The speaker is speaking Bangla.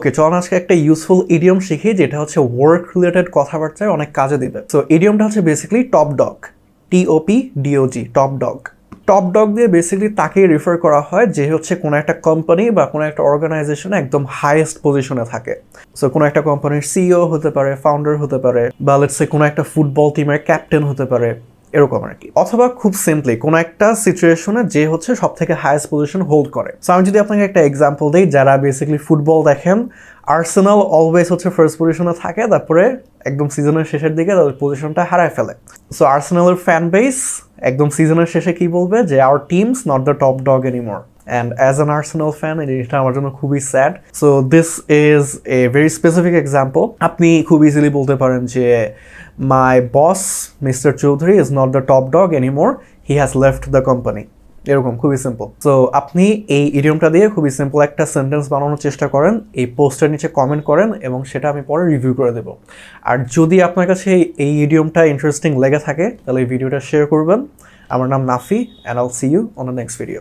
ওকে, চল আজকে একটা ইউজফুল ইডিয়ম শিখি যেটা হচ্ছে ওয়ার্ক রিলেটেড কথাবার্তায় অনেক কাজে দিবে। সো ইডিয়মটা হচ্ছে basically top dog, TOPDOG, top dog. Top dog দিয়ে বেসিক্যালি তাকেই রেফার করা হয় যে হচ্ছে কোনো একটা কোম্পানি বা কোনো একটা অর্গানাইজেশনে একদম হাইয়েস্ট পজিশনে থাকে। সো কোনো একটা কোম্পানির সিইও হতে পারে, ফাউন্ডার হতে পারে, বা লেটস সে কোনো একটা ফুটবল টিমের ক্যাপ্টেন হতে পারে, এরকম আর কি। অথবা খুব সিম্পলি কোনো একটা সিচুয়েশনে যে হচ্ছে সব থেকে হাইয়েস্ট পজিশন হোল্ড করে। সো আমি যদি আপনাকে একটা এক্সাম্পল দিই, যারা বেসিক্যালি ফুটবল দেখেন, আর্সেনাল অলওয়েজ হচ্ছে ফার্স্ট পজিশনে থাকে, তারপরে একদম সিজনের শেষের দিকে তাদের পজিশনটা হারায় ফেলে। সো আর্সেনালের ফ্যান বেস একদম সিজনের শেষে কি বলবে যে our team's not the top dog anymore. And as an Arsenal fan, এই জিনিসটা আমার জন্য খুবই sad. So this is a very specific example. আপনি খুব ইজিলি বলতে পারেন যে my boss mister Chowdhury is not the top dog anymore, he has left the company. এরকম খুবই সিম্পল। সো আপনি এই ইডিয়মটা দিয়ে খুবই সিম্পল একটা সেন্টেন্স বানানোর চেষ্টা করেন, এই পোস্টের নিচে কমেন্ট করেন এবং সেটা আমি পরে রিভিউ করে দেবো। আর যদি আপনার কাছে এই ইডিয়মটা ইন্টারেস্টিং লেগে থাকে তাহলে এই ভিডিওটা শেয়ার করবেন। আমার নাম Nafi, and I'll see you on the next video.